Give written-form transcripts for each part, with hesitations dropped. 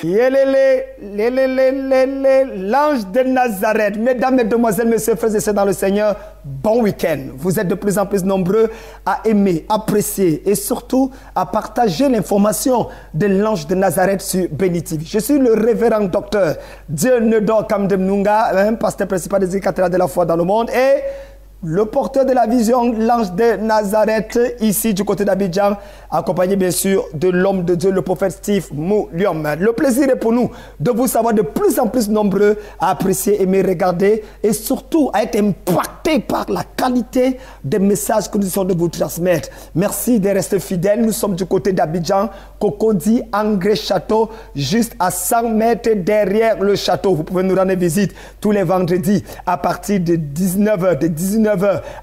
L'ange de Nazareth. Mesdames, mesdemoiselles, messieurs, frères et sœurs dans le Seigneur, bon week-end. Vous êtes de plus en plus nombreux à aimer, apprécier et surtout à partager l'information de l'ange de Nazareth sur Béni TV. Je suis le révérend docteur Dieunedor Kamdem-Nunga, pasteur principal des cathédrales de la foi dans le monde et le porteur de la vision, l'ange de Nazareth, ici du côté d'Abidjan, accompagné bien sûr de l'homme de Dieu, le prophète Steve Mouliom. Le plaisir est pour nous de vous savoir de plus en plus nombreux à apprécier, aimer, regarder et surtout à être impactés par la qualité des messages que nous essayons de vous transmettre. Merci de rester fidèles. Nous sommes du côté d'Abidjan, Cocody, Angré Château, juste à 100 mètres derrière le château. Vous pouvez nous rendre visite tous les vendredis à partir de 19h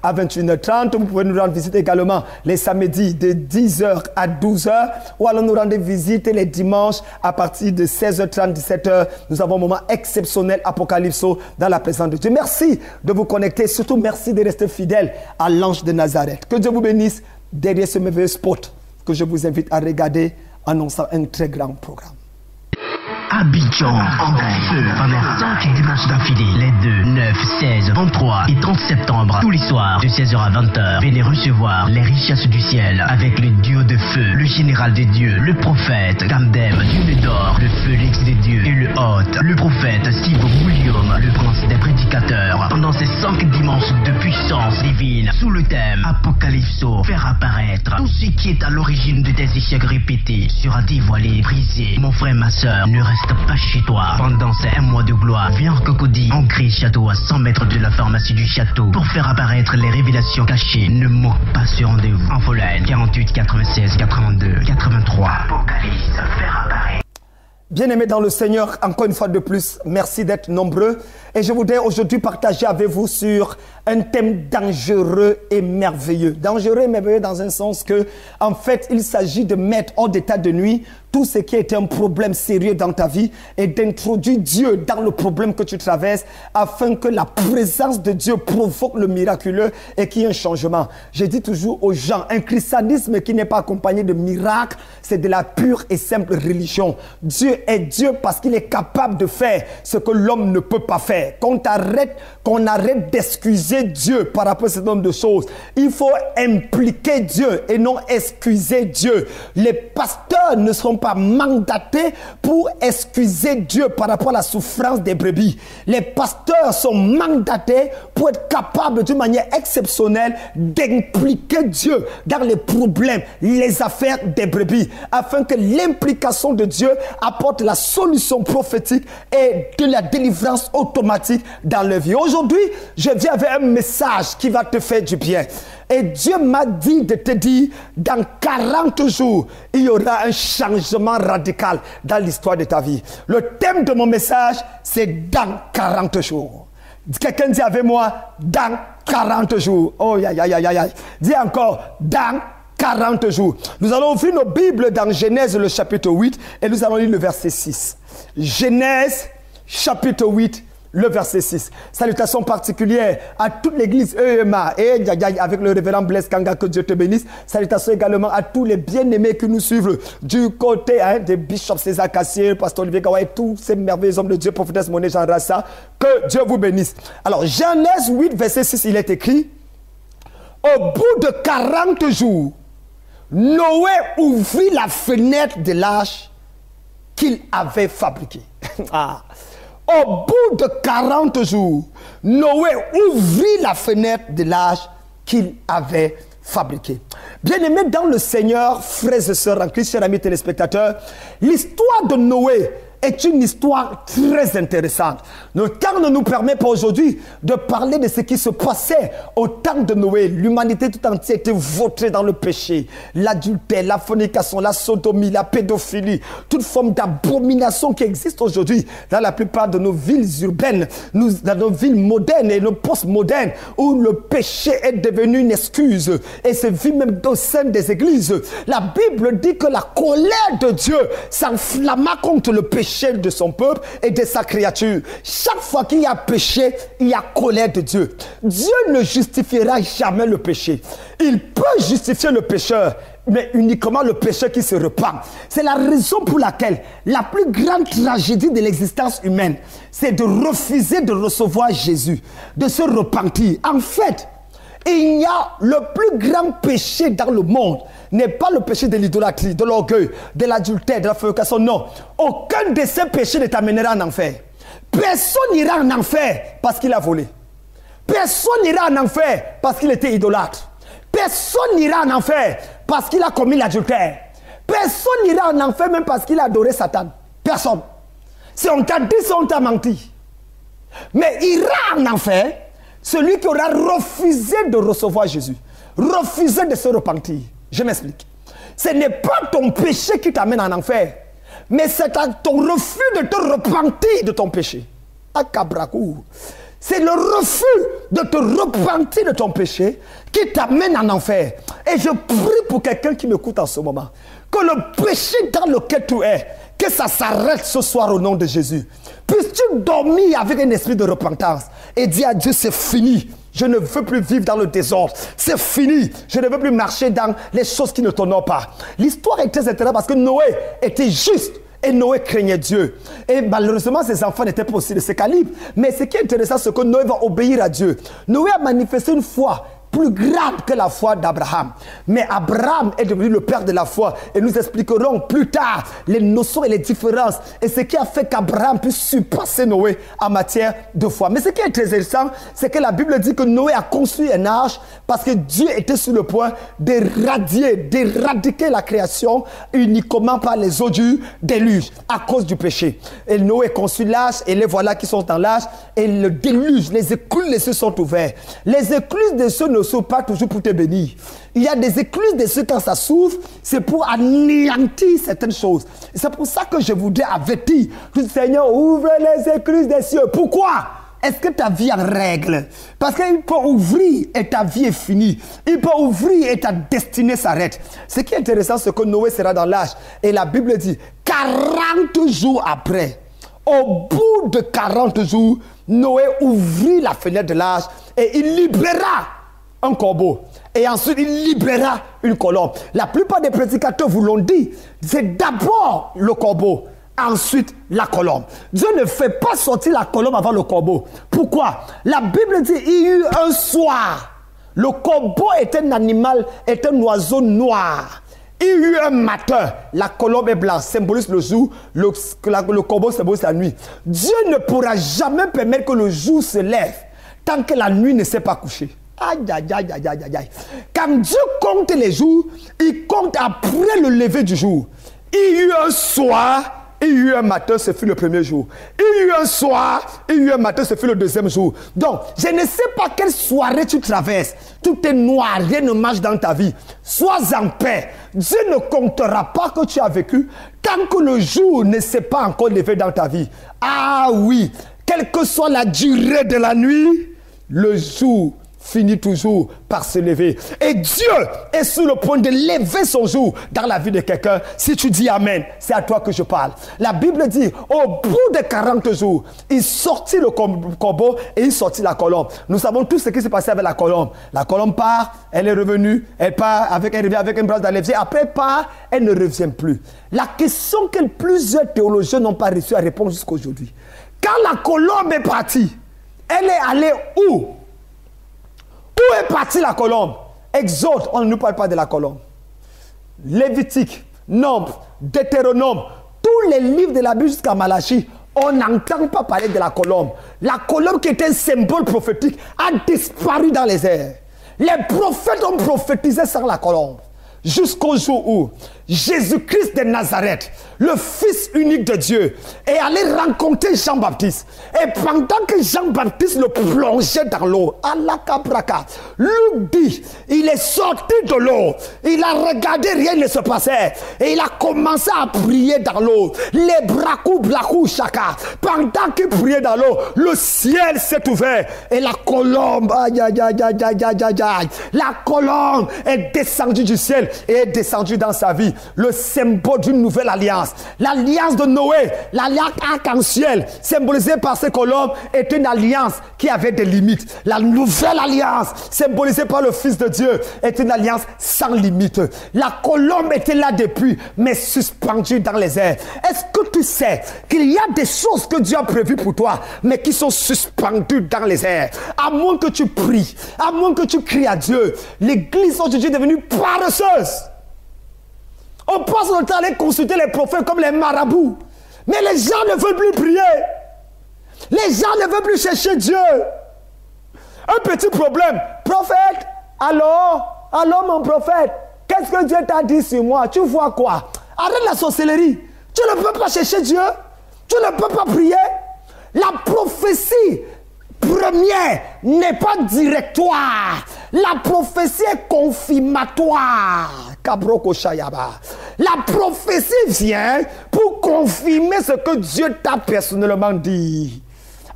à 21h30. Vous pouvez nous rendre visite également les samedis de 10h à 12h ou alors nous rendre visite les dimanches à partir de 16h30, 17h. Nous avons un moment exceptionnel Apocalypso dans la présence de Dieu. Merci de vous connecter. Surtout, merci de rester fidèle à l'ange de Nazareth. Que Dieu vous bénisse derrière ce merveilleux spot que je vous invite à regarder annonçant un très grand programme. Abidjan en feu pendant 5 dimanches d'affilée, les 2, 9, 16, 23 et 30 septembre, tous les soirs de 16h à 20h. Venez recevoir les richesses du ciel avec le duo de feu, le général des dieux, le prophète Kamdem Dieunedor, le Félix des dieux et le hôte, le prophète Steve Mouliom, le prince des prédicateurs. Pendant ces 5 dimanches de puissance divine, sous le thème Apocalypso, faire apparaître tout ce qui est à l'origine de tes échecs répétés sera dévoilé, brisé. Mon frère, ma soeur, ne reste pas chez toi. Pendant ces 1 mois de gloire, viens en Cocody, Angré Château à 100 mètres de la pharmacie du château pour faire apparaître les révélations cachées. Ne manque pas ce rendez-vous. Infolène 48 96 82 83. Apocalypse, faire apparaître. Bien-aimés dans le Seigneur, encore une fois de plus, merci d'être nombreux. Et je voudrais aujourd'hui partager avec vous sur un thème dangereux et merveilleux. Dangereux et merveilleux dans un sens que, en fait, il s'agit de mettre hors d'état de nuit tout ce qui était un problème sérieux dans ta vie et d'introduire Dieu dans le problème que tu traverses afin que la présence de Dieu provoque le miraculeux et qu'il y ait un changement. Je dis toujours aux gens, un christianisme qui n'est pas accompagné de miracles, c'est de la pure et simple religion. Dieu est Dieu parce qu'il est capable de faire ce que l'homme ne peut pas faire. Qu'on arrête d'excuser Dieu par rapport à ce nombre de choses. Il faut impliquer Dieu et non excuser Dieu. Les pasteurs ne seront pas mandatés pour excuser Dieu par rapport à la souffrance des brebis. Les pasteurs sont mandatés pour être capables d'une manière exceptionnelle d'impliquer Dieu dans les problèmes, les affaires des brebis, afin que l'implication de Dieu apporte la solution prophétique et de la délivrance automatique dans leur vie. Aujourd'hui, je viens avec un message qui va te faire du bien. Et Dieu m'a dit de te dire, dans 40 jours, il y aura un changement radical dans l'histoire de ta vie. Le thème de mon message, c'est dans 40 jours. Quelqu'un dit avec moi, dans 40 jours. Oh, aïe, aïe, aïe, aïe. Dis encore, dans 40 jours. Nous allons ouvrir nos Bibles dans Genèse, le chapitre 8, et nous allons lire le verset 6. Genèse, chapitre 8, le verset 6. Salutations particulières à toute l'église EMA et avec le révérend Blaise Kanga, que Dieu te bénisse. Salutations également à tous les bien-aimés qui nous suivent du côté des bishops César Cassier, pasteur Olivier Gawa et tous ces merveilleux hommes de Dieu, prophétesse Monet Jean Rassa. Que Dieu vous bénisse. Alors, Genèse 8, verset 6, il est écrit: au bout de 40 jours, Noé ouvrit la fenêtre de l'arche qu'il avait fabriquée. Au bout de 40 jours, Noé ouvrit la fenêtre de l'arche qu'il avait fabriquée. Bien-aimés dans le Seigneur, frères et sœurs en Christ, chers amis téléspectateurs, l'histoire de Noé est une histoire très intéressante. Le temps ne nous permet pas aujourd'hui de parler de ce qui se passait au temps de Noé. L'humanité tout entière était vautrée dans le péché, l'adultère, la fornication, la sodomie, la pédophilie, toute forme d'abomination qui existe aujourd'hui dans la plupart de nos villes urbaines, dans nos villes modernes et nos post-modernes, où le péché est devenu une excuse et se vit même au sein des églises. La Bible dit que la colère de Dieu s'enflamma contre le péché de son peuple et de sa créature. Chaque fois qu'il y a péché, il y a colère de Dieu. Dieu ne justifiera jamais le péché. Il peut justifier le pécheur mais uniquement le pécheur qui se repent. C'est la raison pour laquelle la plus grande tragédie de l'existence humaine, c'est de refuser de recevoir Jésus, de se repentir. En fait, il y a le plus grand péché dans le monde, n'est pas le péché de l'idolâtrie, de l'orgueil, de l'adultère, de la fornication. Non, aucun de ces péchés ne t'amènera en enfer. Personne n'ira en enfer parce qu'il a volé. Personne n'ira en enfer parce qu'il était idolâtre. Personne n'ira en enfer parce qu'il a commis l'adultère. Personne n'ira en enfer même parce qu'il a adoré Satan. Personne. Si on t'a dit, si on t'a menti. Mais ira en enfer celui qui aura refusé de recevoir Jésus. Refusé de se repentir. Je m'explique. Ce n'est pas ton péché qui t'amène en enfer, mais c'est ton refus de te repentir de ton péché. Akabrakou. C'est le refus de te repentir de ton péché qui t'amène en enfer. Et je prie pour quelqu'un qui m'écoute en ce moment, que le péché dans lequel tu es, que ça s'arrête ce soir au nom de Jésus. Puisses-tu dormir avec un esprit de repentance et dire à Dieu, c'est fini. Je ne veux plus vivre dans le désordre. C'est fini. Je ne veux plus marcher dans les choses qui ne t'honorent pas. L'histoire est très intéressante parce que Noé était juste. Et Noé craignait Dieu. Et malheureusement, ses enfants n'étaient pas aussi de ce calibre. Mais ce qui est intéressant, c'est que Noé va obéir à Dieu. Noé a manifesté une foi plus grande que la foi d'Abraham. Mais Abraham est devenu le père de la foi. Et nous expliquerons plus tard les notions et les différences. Et ce qui a fait qu'Abraham puisse surpasser Noé en matière de foi. Mais ce qui est très intéressant, c'est que la Bible dit que Noé a construit un arche parce que Dieu était sur le point d'éradiquer la création uniquement par les eaux du déluge à cause du péché. Et Noé construit l'arche et les voilà qui sont dans l'arche. Et le déluge, les écluses des cieux sont ouverts. Les écluses des cieux ne s'ouvrent pas toujours pour te bénir. Il y a des écluses des cieux quand ça s'ouvre, c'est pour anéantir certaines choses. C'est pour ça que je voudrais avertir. Seigneur, ouvre les écluses des cieux. Pourquoi? Est-ce que ta vie est en règle? Parce qu'il peut ouvrir et ta vie est finie. Il peut ouvrir et ta destinée s'arrête. Ce qui est intéressant, c'est que Noé sera dans l'arche. Et la Bible dit, 40 jours après, au bout de 40 jours, Noé ouvrit la fenêtre de l'arche et il libéra un corbeau. Et ensuite, il libéra une colombe. La plupart des prédicateurs vous l'ont dit. C'est d'abord le corbeau, ensuite la colombe. Dieu ne fait pas sortir la colombe avant le corbeau. Pourquoi? La Bible dit il y eut un soir. Le corbeau est un animal, est un oiseau noir. Il y eut un matin. La colombe est blanche, symbolise le jour. Le corbeau symbolise la nuit. Dieu ne pourra jamais permettre que le jour se lève tant que la nuit ne s'est pas couchée. Aïe, aïe, aïe, aïe, aïe, aïe. Quand Dieu compte les jours, il compte après le lever du jour. Il y eut un soir, il y eut un matin, ce fut le premier jour. Il y eut un soir, il y eut un matin, ce fut le deuxième jour. Donc, je ne sais pas quelle soirée tu traverses. Tout est noir, rien ne marche dans ta vie. Sois en paix. Dieu ne comptera pas que tu as vécu tant que le jour ne s'est pas encore levé dans ta vie. Ah oui, quelle que soit la durée de la nuit, le jour finit toujours par se lever. Et Dieu est sur le point de lever son jour dans la vie de quelqu'un. Si tu dis Amen, c'est à toi que je parle. La Bible dit, au bout de 40 jours, il sortit le corbeau et il sortit la colombe. Nous savons tout ce qui s'est passé avec la colombe. La colombe part, elle est revenue, elle revient avec une branche d'olivier. Après elle part, elle ne revient plus. La question que plusieurs théologiens n'ont pas réussi à répondre jusqu'à aujourd'hui. Quand la colombe est partie, elle est allée où? Où est partie la colombe? Exode, on ne nous parle pas de la colombe. Lévitique, Nombre, Deutéronome, tous les livres de la Bible jusqu'à Malachie, on n'entend pas parler de la colombe. La colombe qui était un symbole prophétique a disparu dans les airs. Les prophètes ont prophétisé sans la colombe. Jusqu'au jour où Jésus-Christ de Nazareth, le Fils unique de Dieu, est allé rencontrer Jean-Baptiste. Et pendant que Jean-Baptiste le plongeait dans l'eau, Luc dit, il est sorti de l'eau, il a regardé, rien ne se passait, et il a commencé à prier dans l'eau. Les brakou chaka. Pendant qu'il priait dans l'eau, le ciel s'est ouvert, et la colombe, la colombe est descendue du ciel et est descendu dans sa vie. Le symbole d'une nouvelle alliance. L'alliance de Noé, l'alliance arc-en-ciel, symbolisée par ces colombes, est une alliance qui avait des limites. La nouvelle alliance, symbolisée par le Fils de Dieu, est une alliance sans limite. La colombe était là depuis, mais suspendue dans les airs. Est-ce que tu sais qu'il y a des choses que Dieu a prévues pour toi, mais qui sont suspendues dans les airs? À moins que tu pries, à moins que tu cries à Dieu, l'église aujourd'hui est devenue paresseuse. On passe le temps à aller consulter les prophètes comme les marabouts. Mais les gens ne veulent plus prier. Les gens ne veulent plus chercher Dieu. Un petit problème. Prophète, allô mon prophète, qu'est-ce que Dieu t'a dit sur moi? Tu vois quoi? Arrête la sorcellerie. Tu ne peux pas chercher Dieu. Tu ne peux pas prier. La prophétie première n'est pas directoire. La prophétie est confirmatoire. Kabroko Shayaba. La prophétie vient pour confirmer ce que Dieu t'a personnellement dit.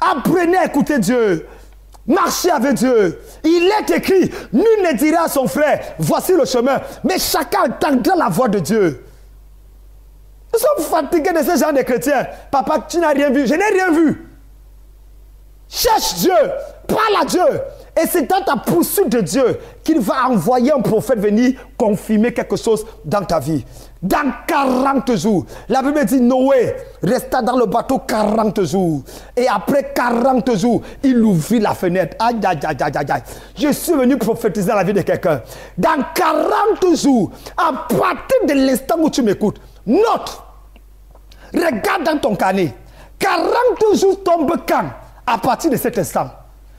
Apprenez à écouter Dieu. Marchez avec Dieu. Il est écrit, nul ne dira à son frère, voici le chemin. Mais chacun entendra la voix de Dieu. Nous sommes fatigués de ce genre de chrétiens. Papa, tu n'as rien vu. Je n'ai rien vu. Cherche Dieu, parle à Dieu. Et c'est dans ta poursuite de Dieu qu'il va envoyer un prophète venir confirmer quelque chose dans ta vie. Dans 40 jours, la Bible dit Noé resta dans le bateau 40 jours. Et après 40 jours, il ouvrit la fenêtre. Aïe, aïe, aïe, aïe, aïe. Je suis venu prophétiser la vie de quelqu'un. Dans 40 jours, à partir de l'instant où tu m'écoutes, note, regarde dans ton carnet. 40 jours tombent quand? À partir de cet instant.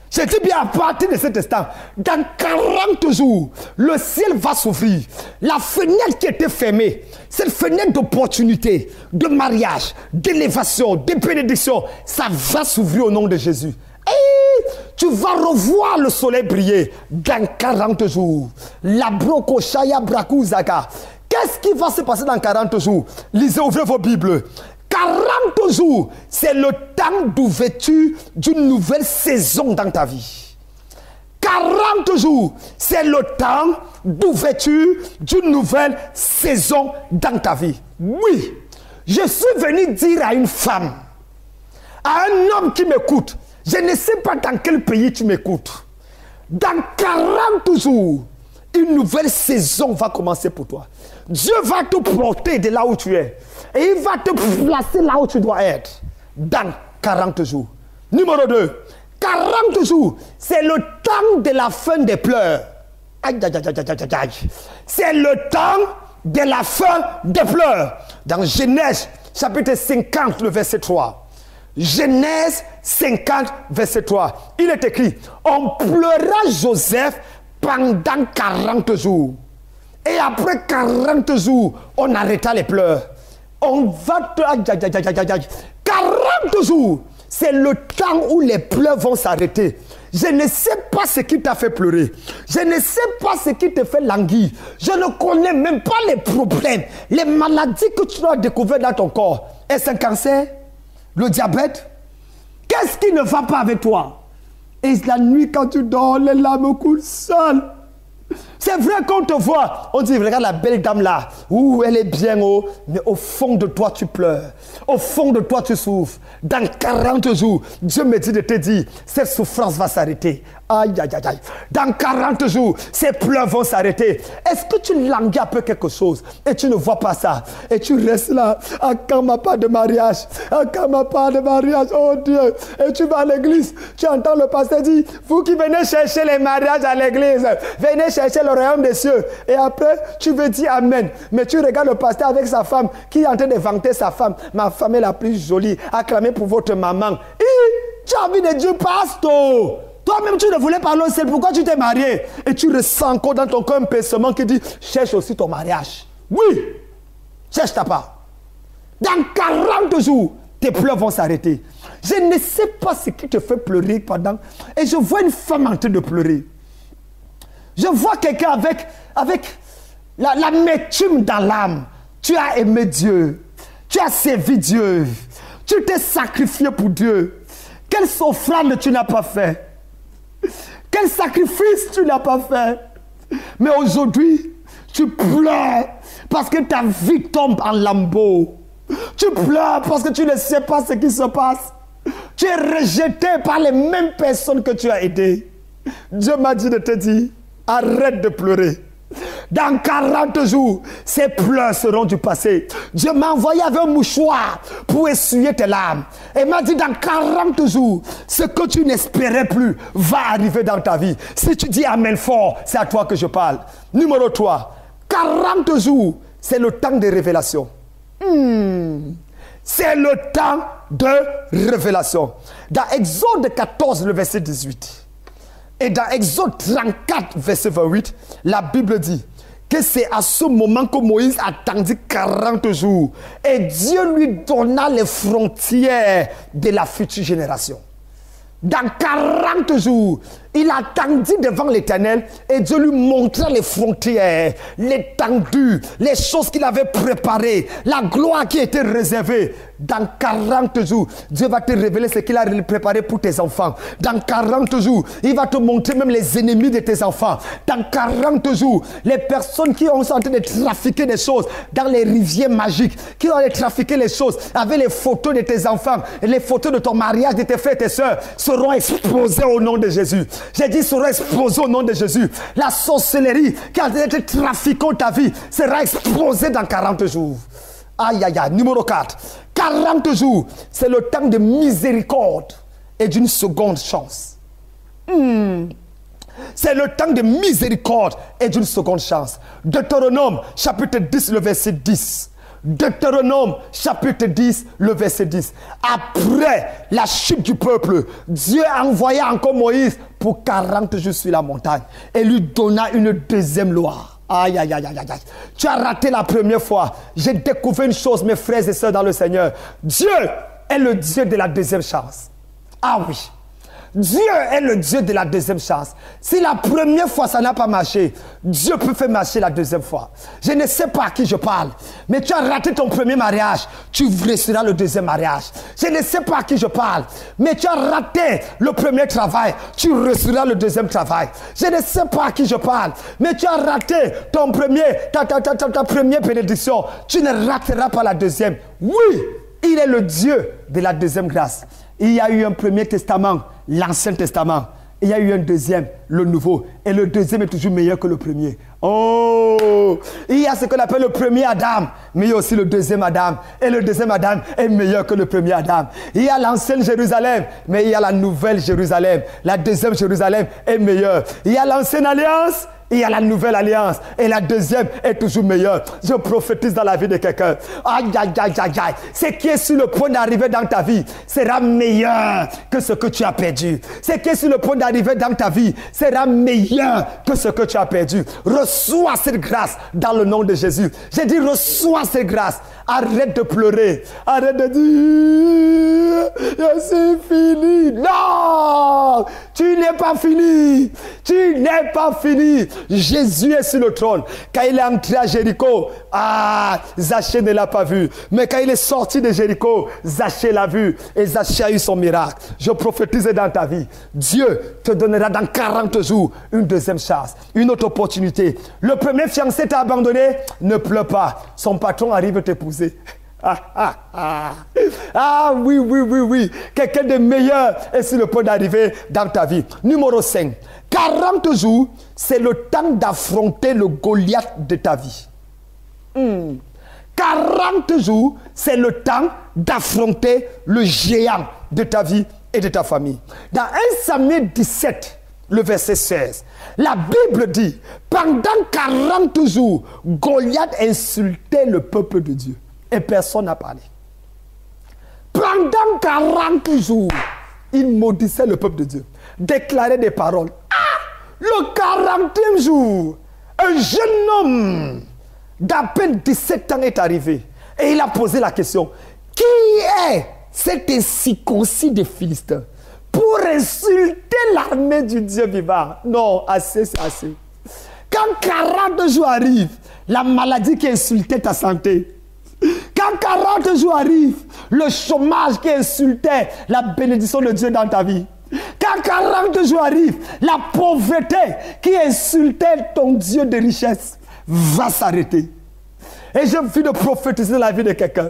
Je dis bien à partir de cet instant. Dans 40 jours, le ciel va s'ouvrir. La fenêtre qui était fermée, cette fenêtre d'opportunité, de mariage, d'élévation, de bénédiction, ça va s'ouvrir au nom de Jésus. Et tu vas revoir le soleil briller dans 40 jours. La broko shaya braku zaga. Qu'est-ce qui va se passer dans 40 jours? Lisez, ouvrez vos Bibles. 40 jours, c'est le temps d'ouverture d'une nouvelle saison dans ta vie. 40 jours, c'est le temps d'ouverture d'une nouvelle saison dans ta vie. Oui, je suis venu dire à une femme, à un homme qui m'écoute, je ne sais pas dans quel pays tu m'écoutes. Dans 40 jours, une nouvelle saison va commencer pour toi. Dieu va te porter de là où tu es. Et il va te placer là où tu dois être. Dans 40 jours. Numéro 2. 40 jours, c'est le temps de la fin des pleurs. Aïe, aïe, aïe, aïe, aïe, aïe. C'est le temps de la fin des pleurs. Dans Genèse, chapitre 50, le verset 3. Genèse 50, verset 3. Il est écrit, on pleura Joseph pendant 40 jours. Et après 40 jours, on arrêta les pleurs. On va te... 40 jours, c'est le temps où les pleurs vont s'arrêter. Je ne sais pas ce qui t'a fait pleurer. Je ne sais pas ce qui te fait languir. Je ne connais même pas les problèmes, les maladies que tu as découvertes dans ton corps. Est-ce un cancer? Le diabète? Qu'est-ce qui ne va pas avec toi? Et la nuit, quand tu dors, les larmes coulent seules. C'est vrai qu'on te voit, on dit, regarde la belle dame là, ouh, elle est bien haut, mais au fond de toi tu pleures, au fond de toi tu souffres. Dans 40 jours, Dieu me dit de te dire, cette souffrance va s'arrêter. Aïe, aïe, aïe, aïe. Dans 40 jours, ces pleurs vont s'arrêter. Est-ce que tu languis un peu quelque chose et tu ne vois pas ça? Et tu restes là, à quand ma part de mariage? À quand ma part de mariage? Oh Dieu! Et tu vas à l'église, tu entends le pasteur dire, vous qui venez chercher les mariages à l'église, venez chercher le royaume des cieux. Et après, tu veux dire Amen. Mais tu regardes le pasteur avec sa femme qui est en train de vanter sa femme. Ma femme est la plus jolie. Acclamez pour votre maman. Et tu as envie de dire, pasteur. Toi-même, tu ne voulais pas l'homme, c'est pourquoi tu t'es marié. Et tu ressens encore dans ton cœur un pincement qui dit, cherche aussi ton mariage. Oui, cherche ta part. Dans 40 jours, tes pleurs vont s'arrêter. Je ne sais pas ce qui te fait pleurer pendant. Et je vois une femme en train de pleurer. Je vois quelqu'un avec l'amertume dans l'âme. Tu as aimé Dieu. Tu as servi Dieu. Tu t'es sacrifié pour Dieu. Quelle offrande tu n'as pas fait? Quel sacrifice tu n'as pas fait? Mais aujourd'hui, Tu pleures parce que ta vie tombe en lambeaux. Tu pleures parce que tu ne sais pas ce qui se passe. Tu es rejeté par les mêmes personnes que tu as aidées. Dieu m'a dit de te dire, arrête de pleurer. Dans 40 jours, ces pleurs seront du passé. Dieu m'a envoyé avec un mouchoir pour essuyer tes larmes. Et m'a dit, dans 40 jours, ce que tu n'espérais plus va arriver dans ta vie. Si tu dis amen fort, c'est à toi que je parle. Numéro 3, 40 jours, c'est le temps de révélation. C'est le temps de révélation. Dans Exode 14, le verset 18. Et dans Exode 34, verset 28, la Bible dit que c'est à ce moment que Moïse attendit 40 jours. Et Dieu lui donna les frontières de la future génération. Dans 40 jours, il attendit devant l'Éternel et Dieu lui montrait les frontières, l'étendue, les choses qu'il avait préparées, la gloire qui était réservée. Dans 40 jours, Dieu va te révéler ce qu'il a préparé pour tes enfants. Dans 40 jours, il va te montrer même les ennemis de tes enfants. Dans 40 jours, les personnes qui ont tenté de trafiquer des choses dans les rivières magiques, qui ont trafiqué les choses avec les photos de tes enfants et les photos de ton mariage, de tes frères et tes soeurs, seront exposées au nom de Jésus. J'ai dit seront exposées au nom de Jésus. La sorcellerie qui a été trafiquée ta vie sera exposée dans 40 jours. Aïe, aïe, aïe. Numéro 4. 40 jours, c'est le temps de miséricorde et d'une seconde chance. C'est le temps de miséricorde et d'une seconde chance. Deutéronome, chapitre 10, le verset 10. Deutéronome, chapitre 10, le verset 10. Après la chute du peuple, Dieu a envoyé encore Moïse pour 40 jours sur la montagne et lui donna une deuxième loi. Aïe, aïe, aïe, aïe, aïe. Tu as raté la première fois. J'ai découvert une chose, mes frères et sœurs dans le Seigneur. Dieu est le Dieu de la deuxième chance. Ah oui. Dieu est le Dieu de la deuxième chance. Si la première fois ça n'a pas marché, Dieu peut faire marcher la deuxième fois. Je ne sais pas à qui je parle, mais tu as raté ton premier mariage, tu réussiras le deuxième mariage. Je ne sais pas à qui je parle, mais tu as raté le premier travail, tu réussiras le deuxième travail. Je ne sais pas à qui je parle, mais tu as raté ton ta première bénédiction, tu ne rateras pas la deuxième. Oui, il est le Dieu de la deuxième grâce. Il y a eu un premier testament, l'Ancien Testament. Il y a eu un deuxième, le Nouveau. Et le deuxième est toujours meilleur que le premier. Oh! Il y a ce qu'on appelle le premier Adam, mais il y a aussi le deuxième Adam. Et le deuxième Adam est meilleur que le premier Adam. Il y a l'ancienne Jérusalem, mais il y a la nouvelle Jérusalem. La deuxième Jérusalem est meilleure. Il y a l'ancienne alliance, il y a la nouvelle alliance. Et la deuxième est toujours meilleure. Je prophétise dans la vie de quelqu'un. Aïe, aïe, aïe, aïe, aïe. Ce qui est sur le point d'arriver dans ta vie sera meilleur que ce que tu as perdu. Ce qui est sur le point d'arriver dans ta vie sera meilleur que ce que tu as perdu. Reçois cette grâce dans le nom de Jésus. J'ai dit reçois cette grâce. Arrête de pleurer. Arrête de dire c'est fini. Non! Tu n'es pas fini. Tu n'es pas fini. Jésus est sur le trône. Quand il est entré à Jéricho, Zachée ne l'a pas vu. Mais quand il est sorti de Jéricho, Zachée l'a vu. Et Zachée a eu son miracle. Je prophétise dans ta vie. Dieu te donnera dans 40 jours une deuxième chance, une autre opportunité. Le premier fiancé t'a abandonné, ne pleure pas. Son patron arrive t'épouser. Ah oui, oui, oui, oui. Quelqu'un de meilleur est sur le point d'arriver dans ta vie. Numéro 5. 40 jours, c'est le temps d'affronter le Goliath de ta vie. 40 jours, c'est le temps d'affronter le géant de ta vie et de ta famille. Dans 1 Samuel 17, le verset 16, la Bible dit, pendant 40 jours, Goliath insultait le peuple de Dieu. Et personne n'a parlé. Pendant 40 jours, il maudissait le peuple de Dieu. Déclarait des paroles. Le 40e jour, un jeune homme d'à peine 17 ans est arrivé. Et il a posé la question. Qui est cet incirconcis des Philistins pour insulter l'armée du Dieu vivant? Non, assez, c'est assez. Quand 40 jours arrivent, la maladie qui insultait ta santé. Quand 40 jours arrivent, le chômage qui insultait la bénédiction de Dieu dans ta vie. Quand 40 jours arrivent, la pauvreté qui insultait ton Dieu de richesse. va s'arrêter. Et je viens de prophétiser la vie de quelqu'un.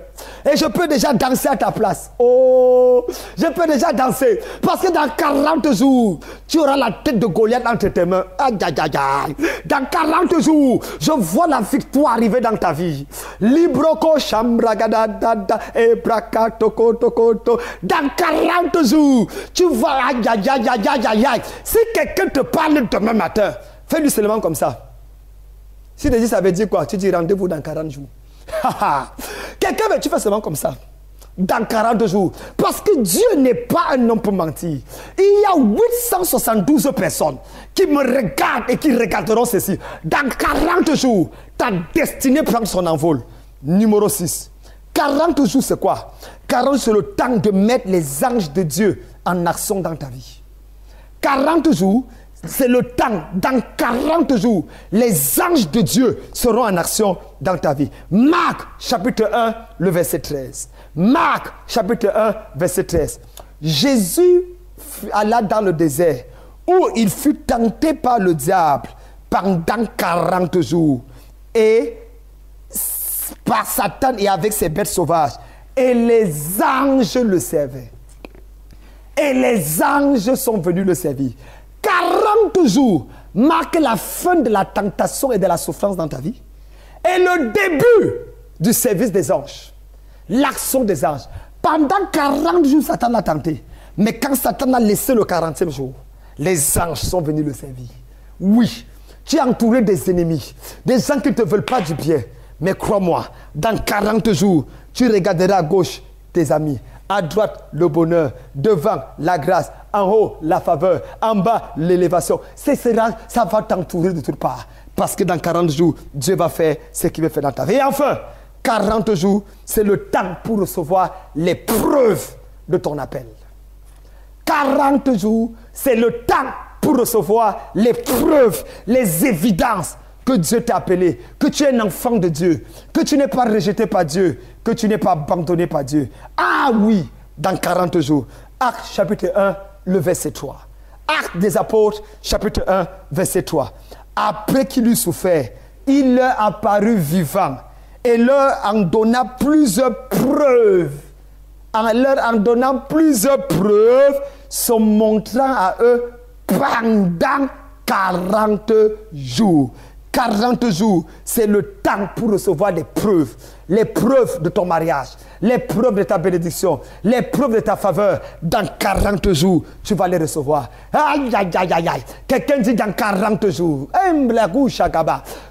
Et je peux déjà danser à ta place. Oh, je peux déjà danser. Parce que dans 40 jours, tu auras la tête de Goliath entre tes mains. Aïe, aïe, aïe, aïe. Dans 40 jours, je vois la victoire arriver dans ta vie. Libroko, chambragadadada, ebraka, toko, toko, to. Dans 40 jours, tu vois, aïe, aïe, aïe, aïe, aïe, aïe, aïe. Si quelqu'un te parle demain matin, fais-lui seulement comme ça. Si tu dis ça veut dire quoi? Tu dis rendez-vous dans 40 jours. Quelqu'un, tu fais seulement comme ça. Dans 40 jours. Parce que Dieu n'est pas un homme pour mentir. Il y a 872 personnes qui me regardent et qui regarderont ceci. Dans 40 jours, ta destinée prend son envol. Numéro 6. 40 jours, c'est quoi? 40, c'est le temps de mettre les anges de Dieu en action dans ta vie. 40 jours, c'est le temps, dans 40 jours, les anges de Dieu seront en action dans ta vie. Marc, chapitre 1, le verset 13. Marc, chapitre 1, verset 13. Jésus alla dans le désert, où il fut tenté par le diable pendant 40 jours. Et par Satan et avec ses bêtes sauvages. Et les anges le servaient. Et les anges sont venus le servir. 40 jours marquent la fin de la tentation et de la souffrance dans ta vie. Et le début du service des anges. L'action des anges. Pendant 40 jours, Satan l'a tenté. Mais quand Satan a laissé le 40e jour, les anges sont venus le servir. Oui, tu es entouré des ennemis, des gens qui ne te veulent pas du bien. Mais crois-moi, dans 40 jours, tu regarderas à gauche tes amis, à droite le bonheur, devant la grâce, en haut la faveur, en bas l'élévation. Ça va t'entourer de toutes parts. Parce que dans 40 jours, Dieu va faire ce qu'il veut faire dans ta vie. Et enfin, 40 jours, c'est le temps pour recevoir les preuves de ton appel. 40 jours, c'est le temps pour recevoir les preuves, les évidences que Dieu t'a appelé, que tu es un enfant de Dieu, que tu n'es pas rejeté par Dieu, que tu n'es pas abandonné par Dieu. Ah oui, dans 40 jours. Actes chapitre 1, le verset 3. Actes des apôtres, chapitre 1, verset 3. Après qu'il eut souffert, il leur apparut vivant et leur en donna plusieurs preuves. En leur en donnant plusieurs preuves, se montrant à eux pendant 40 jours. 40 jours, c'est le temps pour recevoir les preuves de ton mariage, les preuves de ta bénédiction, les preuves de ta faveur. Dans 40 jours, tu vas les recevoir. Aïe, aïe, aïe, aïe, aïe. Quelqu'un dit dans 40 jours,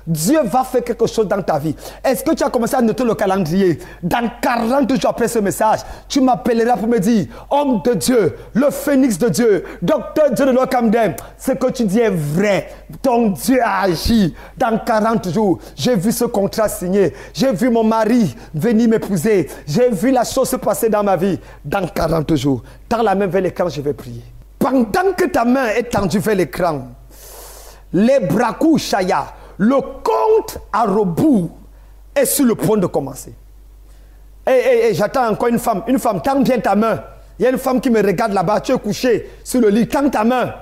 Dieu va faire quelque chose dans ta vie. Est-ce que tu as commencé à noter le calendrier? Dans 40 jours après ce message, tu m'appelleras pour me dire, homme de Dieu, le phénix de Dieu, docteur Dieu de l'Okamdem, ce que tu dis est vrai. Ton Dieu a agi. Dans 40 jours, j'ai vu ce contrat signé. J'ai vu mon mari venir m'épouser. J'ai vu la chose se passer dans ma vie. Dans 40 jours, tends la main vers l'écran, je vais prier. Pendant que ta main est tendue vers l'écran, les brakou chaya, le compte à rebours est sur le point de commencer. J'attends encore une femme. Une femme, tends bien ta main. Il y a une femme qui me regarde là-bas. Tu es couché sur le lit. Tends ta main.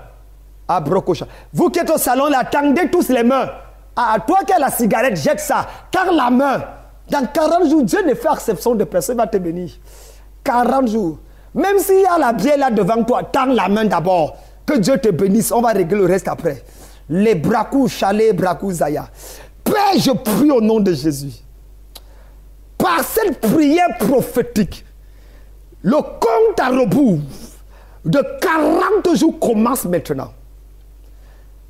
À Brokocha. Vous qui êtes au salon, là, tendez tous les mains. Ah, toi qui as la cigarette, jette ça. Tends la main. Dans 40 jours, Dieu ne fait exception de personne, il va te bénir. 40 jours. Même s'il y a la bière là devant toi, tends la main d'abord. Que Dieu te bénisse, on va régler le reste après. Les brakou, chalet, brakou, zaya. Père, je prie au nom de Jésus. Par cette prière prophétique, le compte à rebours de 40 jours commence maintenant.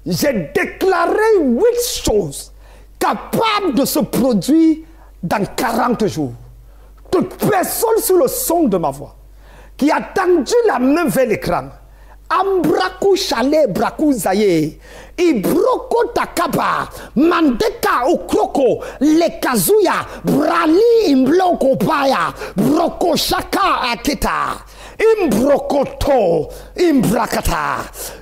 J'ai déclaré 8 choses capables de se produire dans 40 jours. Toute personne sur le son de ma voix qui a tendu la main vers l'écran, Ambraku chale braku zaye, Ibroko takaba, Mandeka okroko, Lekazuya, Brali imbloko paya, Broko shaka aketa. Imbrokoto, Imbrakata.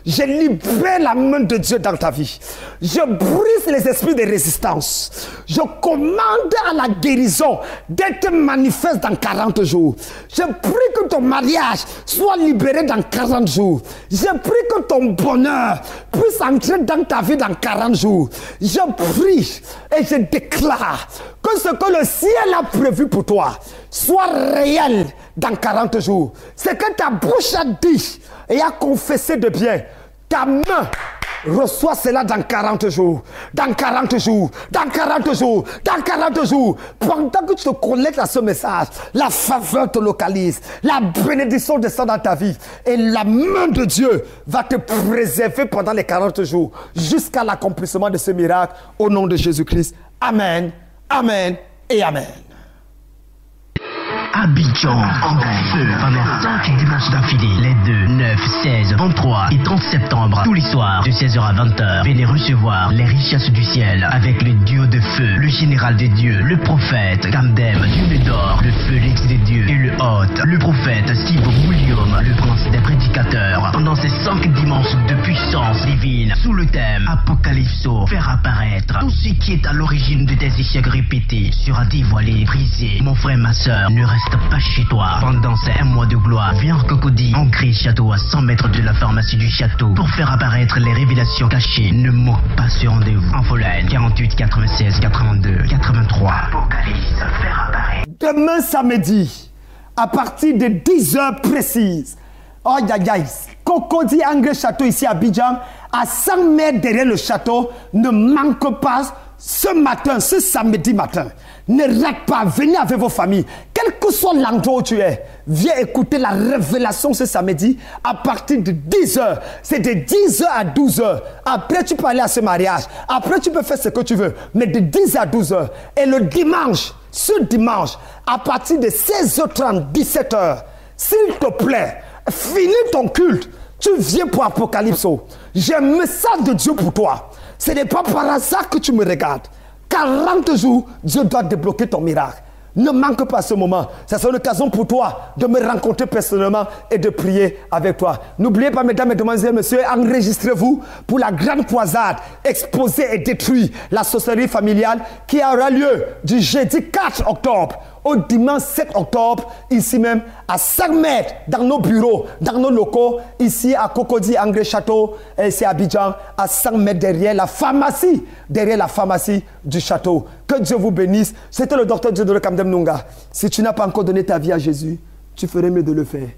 Je libère la main de Dieu dans ta vie. Je brise les esprits de résistance. Je commande à la guérison d'être manifeste dans 40 jours. Je prie que ton mariage soit libéré dans 40 jours. Je prie que ton bonheur puisse entrer dans ta vie dans 40 jours. Je prie et je déclare que ce que le ciel a prévu pour toi soit réel dans 40 jours. C'est que ta bouche a dit et a confessé de bien. Ta main reçoit cela dans 40 jours. Dans 40 jours. Dans 40 jours. Dans 40 jours. Pendant que tu te connectes à ce message, la faveur te localise. La bénédiction descend dans ta vie. Et la main de Dieu va te préserver pendant les 40 jours. Jusqu'à l'accomplissement de ce miracle. Au nom de Jésus-Christ. Amen. Amen et Amen. Abidjan en feu pendant 5 dimanches d'affilée, les 2, 9, 16, 23 et 30 septembre, tous les soirs de 16h à 20h. Venez recevoir les richesses du ciel avec le duo de feu, le général des dieux, le prophète Kamdem, Dieu d'or, le Félix des dieux et le hôte, le prophète Steve William, le prince des prédicateurs. Pendant ces 5 dimanches de puissance divine, sous le thème Apocalypso, faire apparaître tout ce qui est à l'origine de tes échecs répétés sera dévoilé, brisé. Mon frère, ma soeur, ne reste pas chez toi. Pendant ces 1 mois de gloire, viens en Cocody, ancré château à 100 mètres de la pharmacie du château pour faire apparaître les révélations cachées. Ne manque pas ce rendez-vous. Infolène 48 96 82 83. Apocalypse, faire apparaître. Demain samedi, à partir de 10h précises, Cocody Angré Château ici à Abidjan, à 100 mètres derrière le château, ne manque pas ce matin, ce samedi matin. Ne rate pas, venez avec vos familles. Quel que soit l'endroit où tu es, viens écouter la révélation ce samedi à partir de 10h. C'est de 10h à 12h. Après, tu peux aller à ce mariage. Après, tu peux faire ce que tu veux. Mais de 10h à 12h. Et le dimanche, ce dimanche, à partir de 16h30, 17h, s'il te plaît, finis ton culte. Tu viens pour Apocalypso. J'ai un message de Dieu pour toi. Ce n'est pas par hasard que tu me regardes. 40 jours, Dieu doit débloquer ton miracle. Ne manque pas ce moment. Ça sera l'occasion pour toi de me rencontrer personnellement et de prier avec toi. N'oubliez pas, mesdames, mesdemoiselles et messieurs, enregistrez-vous pour la grande croisade exposer et détruire la sorcellerie familiale qui aura lieu du jeudi 4 octobre au dimanche 7 octobre, ici même à 5 mètres dans nos bureaux, dans nos locaux, ici à Cocody Angré Château, ici à Abidjan, à 5 mètres derrière la pharmacie du château. Que Dieu vous bénisse. C'était le docteur Diodore Kamdem Nunga. Si tu n'as pas encore donné ta vie à Jésus, tu ferais mieux de le faire.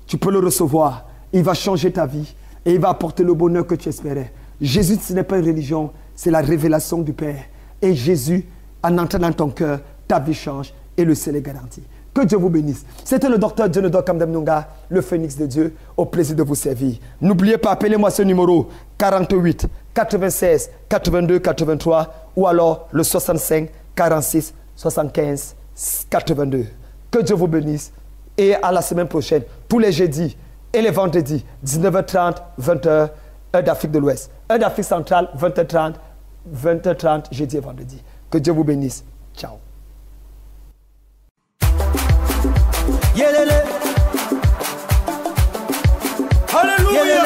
Tu peux le recevoir. Il va changer ta vie et il va apporter le bonheur que tu espérais. Jésus, ce n'est pas une religion, c'est la révélation du Père. Et Jésus, en entrant dans ton cœur, ta vie change. Et le ciel est garanti. Que Dieu vous bénisse. C'était le docteur Diodore Kamdem Nunga, le phénix de Dieu, au plaisir de vous servir. N'oubliez pas, appelez-moi ce numéro 48 96 82 83 ou alors le 65 46 75 82. Que Dieu vous bénisse et à la semaine prochaine, tous les jeudis et les vendredis, 19h30, 20h, heure d'Afrique de l'Ouest. Heure d'Afrique centrale, 20h30, 20h30, jeudi et vendredi. Que Dieu vous bénisse. Ciao. Yélélé. Alléluia. Yélélé.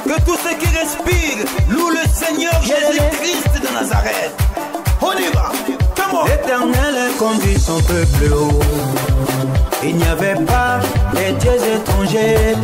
Que tous ceux qui respirent louent le Seigneur Jésus-Christ de Nazareth. On y va. L'Éternel conduit son peuple haut. Il n'y avait pas de dieux étrangers.